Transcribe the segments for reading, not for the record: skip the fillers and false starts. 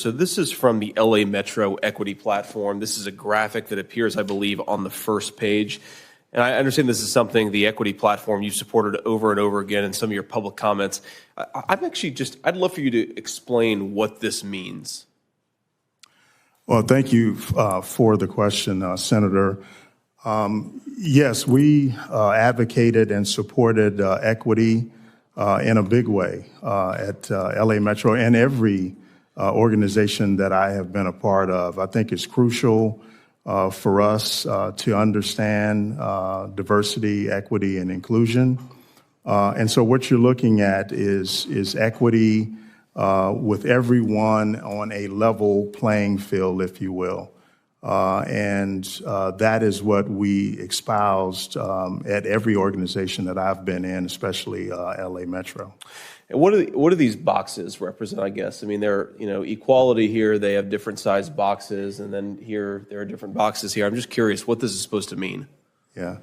So this is from the LA Metro Equity Platform. This is a graphic that appears, I believe, on the first page. And I understand this is something, the equity platform, you've supported over and over again in some of your public comments. I'd love for you to explain what this means. Well, thank you for the question, Senator. Yes, we advocated and supported equity in a big way at LA Metro and every organization that I have been a part of. I think it's crucial for us to understand diversity, equity, and inclusion. And so what you're looking at is equity with everyone on a level playing field, if you will. And that is what we espoused at every organization that I've been in, especially LA Metro. And what do these boxes represent, I guess? I mean, they're, equality here, they have different sized boxes, and then here, there are different boxes here. I'm just curious what this is supposed to mean. Yeah.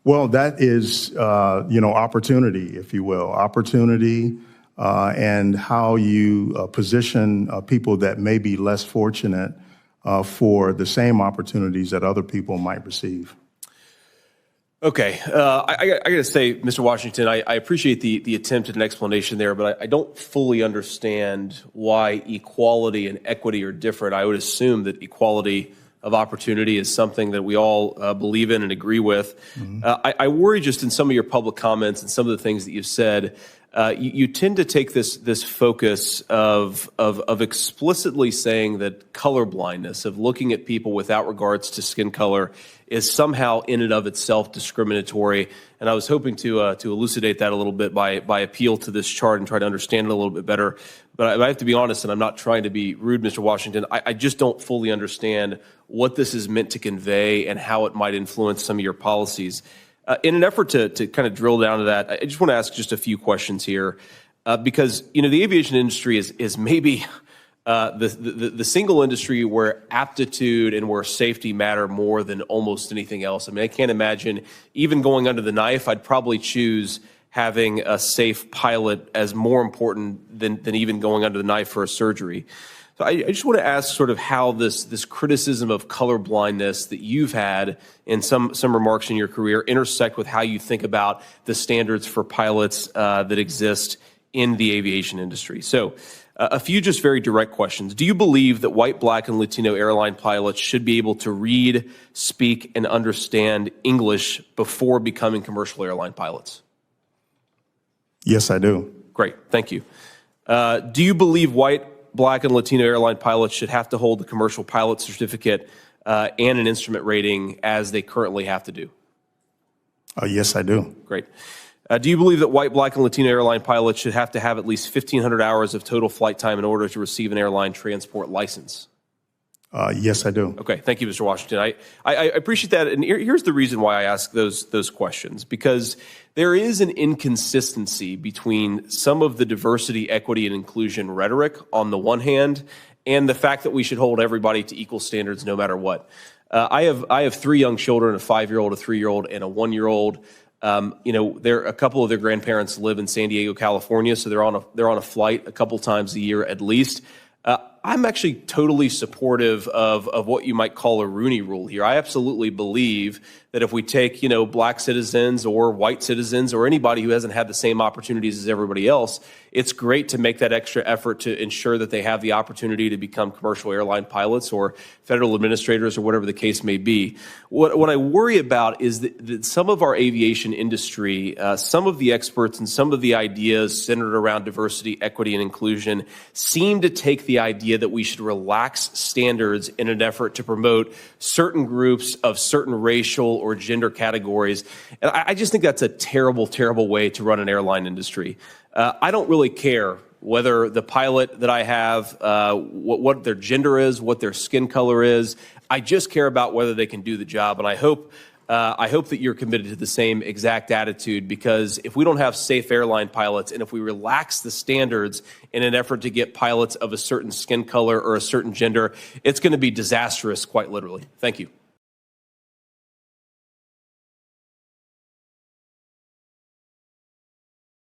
Well, that is, opportunity, if you will. Opportunity and how you position people that may be less fortunate for the same opportunities that other people might receive. Okay. I got to say, Mr. Washington, I appreciate the attempt at an explanation there, but I don't fully understand why equality and equity are different. I would assume that equality of opportunity is something that we all believe in and agree with. Mm-hmm. I worry just in some of your public comments and some of the things that you've said, you tend to take this focus of explicitly saying that color blindness, of looking at people without regards to skin color, is somehow in and of itself discriminatory. And I was hoping to elucidate that a little bit by appeal to this chart and try to understand it a little bit better. But I have to be honest, and I'm not trying to be rude, Mr. Washington, I just don't fully understand what this is meant to convey and how it might influence some of your policies. In an effort to kind of drill down to that, I just want to ask just a few questions here, because the aviation industry is maybe the single industry where aptitude and where safety matter more than almost anything else. I mean, I can't imagine even going under the knife. I'd probably choose having a safe pilot as more important than even going under the knife for a surgery. So I just want to ask sort of how this criticism of color blindness that you've had in some remarks in your career intersect with how you think about the standards for pilots that exist in the aviation industry. So a few just very direct questions. Do you believe that white, black, and Latino airline pilots should be able to read, speak, and understand English before becoming commercial airline pilots? Yes, I do. Great, thank you. Do you believe white, black, and Latino airline pilots should have to hold the commercial pilot certificate and an instrument rating as they currently have to do? Yes, I do. Great. Do you believe that white, black, and Latino airline pilots should have to have at least 1,500 hours of total flight time in order to receive an airline transport license? Yes, I do. Okay, thank you, Mr. Washington. I appreciate that, and here's the reason why I ask those questions, because there is an inconsistency between some of the diversity, equity, and inclusion rhetoric on the one hand, and the fact that we should hold everybody to equal standards no matter what. I have 3 young children, a 5-year-old, a 3-year-old, and a 1-year-old. A couple of their grandparents live in San Diego, California, so they're on a flight a couple times a year at least. I'm actually totally supportive of what you might call a Rooney Rule here. I absolutely believe that if we take, black citizens or white citizens or anybody who hasn't had the same opportunities as everybody else, it's great to make that extra effort to ensure that they have the opportunity to become commercial airline pilots or federal administrators or whatever the case may be. What I worry about is that some of our aviation industry, some of the experts and some of the ideas centered around diversity, equity, and inclusion seem to take the idea that we should relax standards in an effort to promote certain groups of certain racial or gender categories. And I just think that's a terrible, terrible way to run an airline industry. I don't really care whether the pilot that I have, what their gender is, what their skin color is. I just care about whether they can do the job. And I hope that you're committed to the same exact attitude, because if we don't have safe airline pilots and if we relax the standards in an effort to get pilots of a certain skin color or a certain gender, it's going to be disastrous, quite literally. Thank you.